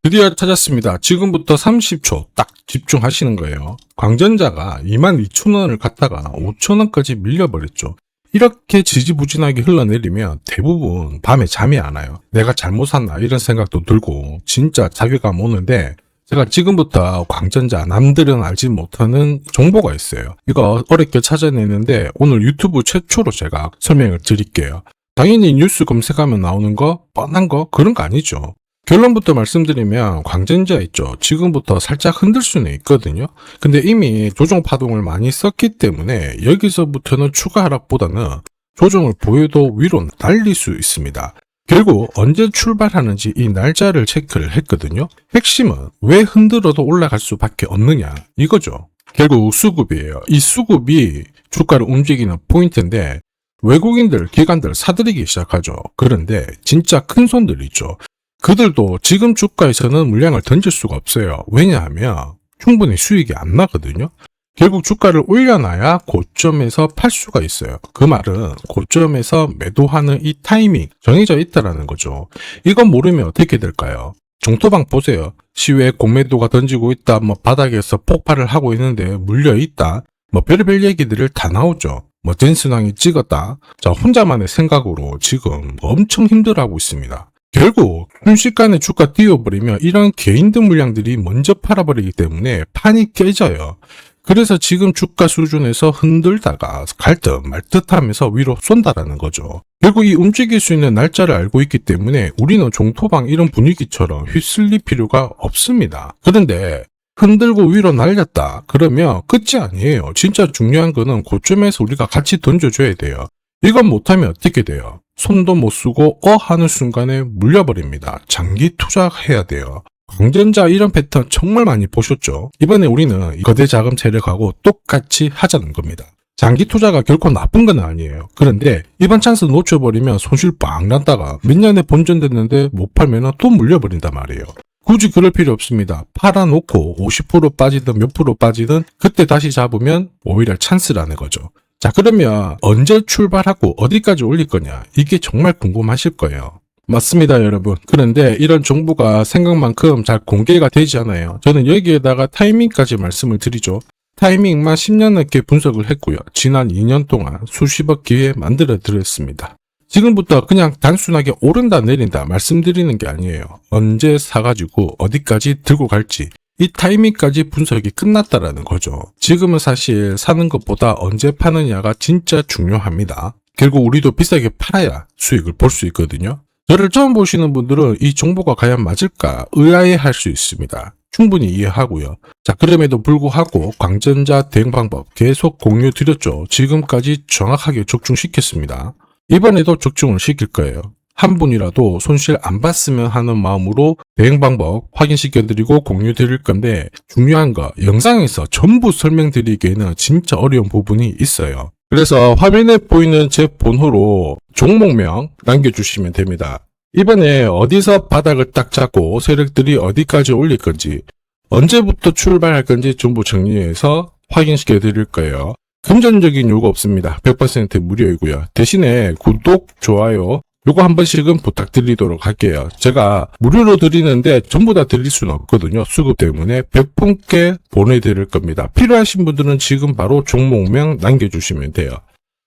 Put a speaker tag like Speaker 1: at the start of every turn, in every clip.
Speaker 1: 드디어 찾았습니다. 지금부터 30초 딱 집중하시는 거예요. 광전자가 22,000원을 갖다가 5,000원까지 밀려버렸죠. 이렇게 지지부진하게 흘러내리면 대부분 밤에 잠이 안 와요. 내가 잘못 샀나 이런 생각도 들고 진짜 자괴감 오는데, 제가 지금부터 광전자 남들은 알지 못하는 정보가 있어요. 이거 어렵게 찾아내는데 오늘 유튜브 최초로 제가 설명을 드릴게요. 당연히 뉴스 검색하면 나오는 거 뻔한 거 그런 거 아니죠. 결론부터 말씀드리면 광전자 있죠. 지금부터 살짝 흔들 수는 있거든요. 근데 이미 조정 파동을 많이 썼기 때문에 여기서부터는 추가 하락보다는 조정을 보여도 위로 날릴 수 있습니다. 결국 언제 출발하는지 이 날짜를 체크를 했거든요. 핵심은 왜 흔들어도 올라갈 수밖에 없느냐 이거죠. 결국 수급이에요. 이 수급이 주가를 움직이는 포인트인데 외국인들, 기관들 사들이기 시작하죠. 그런데 진짜 큰 손들 있죠. 그들도 지금 주가에서는 물량을 던질 수가 없어요. 왜냐하면 충분히 수익이 안 나거든요. 결국 주가를 올려놔야 고점에서 팔 수가 있어요. 그 말은 고점에서 매도하는 이 타이밍 정해져 있다라는 거죠. 이건 모르면 어떻게 될까요? 종토방 보세요. 시외 공매도가 던지고 있다, 바닥에서 폭발을 하고 있는데 물려 있다, 별의별 얘기들을 다 나오죠. 젠슨왕이 찍었다. 자, 혼자만의 생각으로 지금 엄청 힘들어하고 있습니다. 결국 순식간에 주가 띄워버리면 이런 개인들 물량들이 먼저 팔아버리기 때문에 판이 깨져요. 그래서 지금 주가 수준에서 흔들다가 갈 듯 말 듯 하면서 위로 쏜다라는 거죠. 결국 이 움직일 수 있는 날짜를 알고 있기 때문에 우리는 종토방 이런 분위기처럼 휩쓸릴 필요가 없습니다. 그런데 흔들고 위로 날렸다 그러면 끝이 아니에요. 진짜 중요한 거는 고점에서 우리가 같이 던져줘야 돼요. 이건 못하면 어떻게 돼요? 손도 못 쓰고 하는 순간에 물려버립니다. 장기 투자해야 돼요. 광전자 이런 패턴 정말 많이 보셨죠? 이번에 우리는 거대 자금 세력하고 똑같이 하자는 겁니다. 장기 투자가 결코 나쁜 건 아니에요. 그런데 이번 찬스 놓쳐버리면 손실 빵 났다가 몇 년에 본전됐는데 못 팔면 또 물려버린단 말이에요. 굳이 그럴 필요 없습니다. 팔아놓고 50% 빠지든 몇 프로 빠지든 그때 다시 잡으면 오히려 찬스라는 거죠. 자, 그러면 언제 출발하고 어디까지 올릴 거냐? 이게 정말 궁금하실 거예요. 맞습니다, 여러분. 그런데 이런 정보가 생각만큼 잘 공개가 되지 않아요. 저는 여기에다가 타이밍까지 말씀을 드리죠. 타이밍만 10년 넘게 분석을 했고요. 지난 2년 동안 수십억 기회 만들어 드렸습니다. 지금부터 그냥 단순하게 오른다 내린다 말씀드리는 게 아니에요. 언제 사가지고 어디까지 들고 갈지 이 타이밍까지 분석이 끝났다라는 거죠. 지금은 사실 사는 것보다 언제 파느냐가 진짜 중요합니다. 결국 우리도 비싸게 팔아야 수익을 볼 수 있거든요. 저를 처음 보시는 분들은 이 정보가 과연 맞을까 의아해할 수 있습니다. 충분히 이해하고요. 자, 그럼에도 불구하고 광전자 대응 방법 계속 공유 드렸죠. 지금까지 정확하게 적중시켰습니다. 이번에도 적중을 시킬 거예요. 한 분이라도 손실 안 봤으면 하는 마음으로 대응 방법 확인시켜드리고 공유 드릴 건데, 중요한 거 영상에서 전부 설명드리기에는 진짜 어려운 부분이 있어요. 그래서 화면에 보이는 제 번호로 종목명 남겨주시면 됩니다. 이번에 어디서 바닥을 딱 잡고 세력들이 어디까지 올릴 건지, 언제부터 출발할 건지 전부 정리해서 확인시켜 드릴 거예요. 금전적인 요구 없습니다. 100% 무료이고요. 대신에 구독, 좋아요 요거 한 번씩은 부탁드리도록 할게요. 제가 무료로 드리는데 전부 다 드릴 수는 없거든요. 수급 때문에 100분께 보내드릴 겁니다. 필요하신 분들은 지금 바로 종목명 남겨주시면 돼요.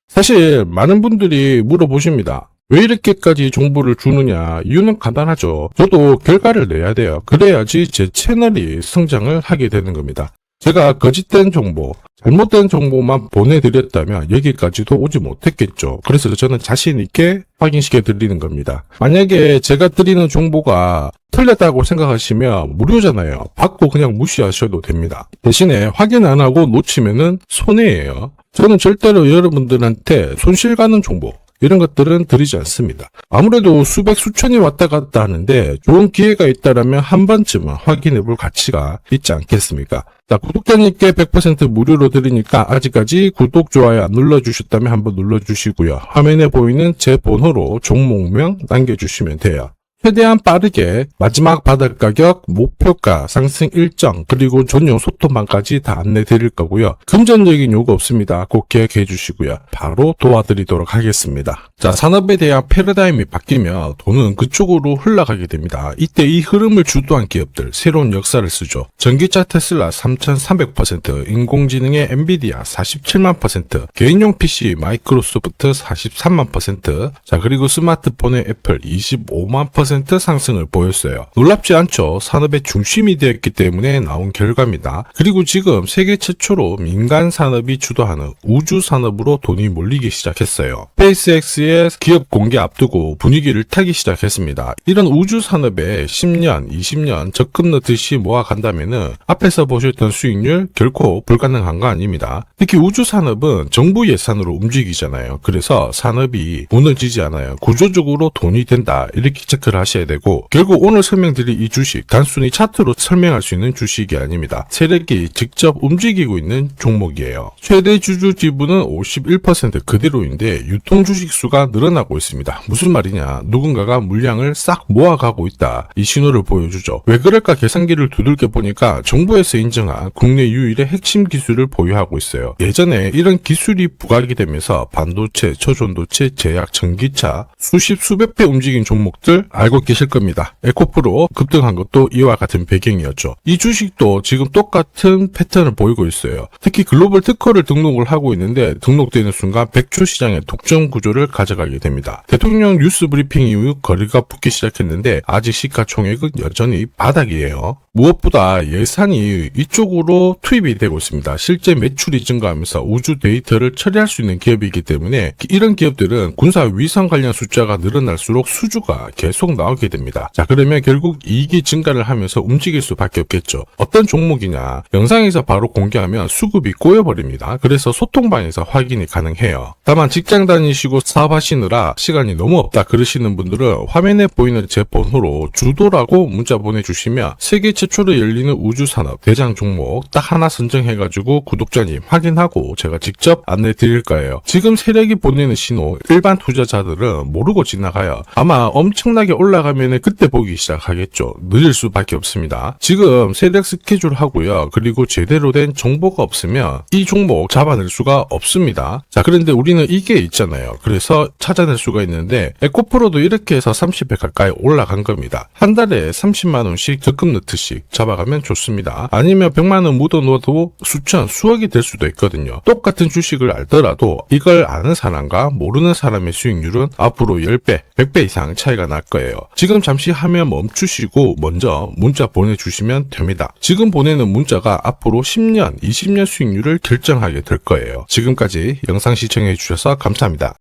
Speaker 1: 사실 많은 분들이 물어보십니다. 왜 이렇게까지 정보를 주느냐? 이유는 간단하죠. 저도 결과를 내야 돼요. 그래야지 제 채널이 성장을 하게 되는 겁니다. 제가 거짓된 정보, 잘못된 정보만 보내드렸다면 여기까지도 오지 못했겠죠. 그래서 저는 자신 있게 확인시켜 드리는 겁니다. 만약에 제가 드리는 정보가 틀렸다고 생각하시면 무료잖아요. 받고 그냥 무시하셔도 됩니다. 대신에 확인 안 하고 놓치면은 손해예요. 저는 절대로 여러분들한테 손실 가는 정보 이런 것들은 드리지 않습니다. 아무래도 수백 수천이 왔다 갔다 하는데 좋은 기회가 있다라면 한 번쯤은 확인해 볼 가치가 있지 않겠습니까? 자, 구독자님께 100% 무료로 드리니까 아직까지 구독, 좋아요 안 눌러주셨다면 한번 눌러주시고요. 화면에 보이는 제 번호로 종목명 남겨주시면 돼요. 최대한 빠르게 마지막 바닥 가격, 목표가, 상승 일정, 그리고 전용 소통방까지 다 안내 드릴 거고요. 금전적인 요구 없습니다. 꼭 기억해 주시고요. 바로 도와드리도록 하겠습니다. 자, 산업에 대한 패러다임이 바뀌면 돈은 그쪽으로 흘러가게 됩니다. 이때 이 흐름을 주도한 기업들, 새로운 역사를 쓰죠. 전기차 테슬라 3,300%, 인공지능의 엔비디아 47만 %, 개인용 PC 마이크로소프트 43만 %, 자, 그리고 스마트폰의 애플 25만 % 상승을 보였어요. 놀랍지 않죠? 산업의 중심이 되었기 때문에 나온 결과입니다. 그리고 지금 세계 최초로 민간 산업이 주도하는 우주 산업으로 돈이 몰리기 시작했어요. 스페이스X의 기업 공개 앞두고 분위기를 타기 시작했습니다. 이런 우주 산업에 10년, 20년 적금 넣듯이 모아간다면은 앞에서 보셨던 수익률 결코 불가능한 거 아닙니다. 특히 우주 산업은 정부 예산으로 움직이잖아요. 그래서 산업이 무너지지 않아요. 구조적으로 돈이 된다. 이렇게 체크를 하셔야 되고, 결국 오늘 설명드릴 이 주식 단순히 차트로 설명할 수 있는 주식이 아닙니다. 세력이 직접 움직이고 있는 종목이에요. 최대 주주 지분은 51% 그대로인데 유통 주식 수가 늘어나고 있습니다. 무슨 말이냐? 누군가가 물량을 싹 모아가고 있다. 이 신호를 보여주죠. 왜 그럴까 계산기를 두들겨 보니까 정부에서 인정한 국내 유일의 핵심 기술을 보유하고 있어요. 예전에 이런 기술이 부각이 되면서 반도체, 초전도체, 제약, 전기차 수십 수백 배 움직인 종목들 알고 계실 겁니다. 에코프로 급등한 것도 이와 같은 배경이었죠. 이 주식도 지금 똑같은 패턴을 보이고 있어요. 특히 글로벌 특허를 등록을 하고 있는데 등록되는 순간 백조 시장의 독점 구조를 가져가게 됩니다. 대통령 뉴스 브리핑 이후 거리가 붙기 시작했는데 아직 시가총액은 여전히 바닥이에요. 무엇보다 예산이 이쪽으로 투입이 되고 있습니다. 실제 매출이 증가하면서 우주 데이터를 처리할 수 있는 기업이기 때문에 이런 기업들은 군사 위성 관련 숫자가 늘어날수록 수주가 계속 나오게 됩니다. 자, 그러면 결국 이익이 증가를 하면서 움직일 수밖에 없겠죠. 어떤 종목이냐? 영상에서 바로 공개하면 수급이 꼬여버립니다. 그래서 소통방에서 확인이 가능해요. 다만 직장 다니시고 사업하시느라 시간이 너무 없다 그러시는 분들은 화면에 보이는 제 번호로 주도라고 문자 보내주시면 세계 최초로 열리는 우주산업 대장 종목 딱 하나 선정해가지고 구독자님 확인하고 제가 직접 안내 드릴 거예요. 지금 세력이 보내는 신호 일반 투자자들은 모르고 지나가요. 아마 엄청나게 올라가면 그때 보기 시작하겠죠. 늦을 수밖에 없습니다. 지금 세력 스케줄 하고요. 그리고 제대로 된 정보가 없으면 이 종목 잡아낼 수가 없습니다. 자, 그런데 우리는 이게 있잖아요. 그래서 찾아낼 수가 있는데 에코프로도 이렇게 해서 30배 가까이 올라간 겁니다. 한 달에 30만 원씩 적금 넣듯이 잡아가면 좋습니다. 아니면 100만 원 묻어놓아도 수천, 수억이 될 수도 있거든요. 똑같은 주식을 알더라도 이걸 아는 사람과 모르는 사람의 수익률은 앞으로 10배, 100배 이상 차이가 날 거예요. 지금 잠시 화면 멈추시고 먼저 문자 보내주시면 됩니다. 지금 보내는 문자가 앞으로 10년, 20년 수익률을 결정하게 될 거예요. 지금까지 영상 시청해 주셔서 감사합니다.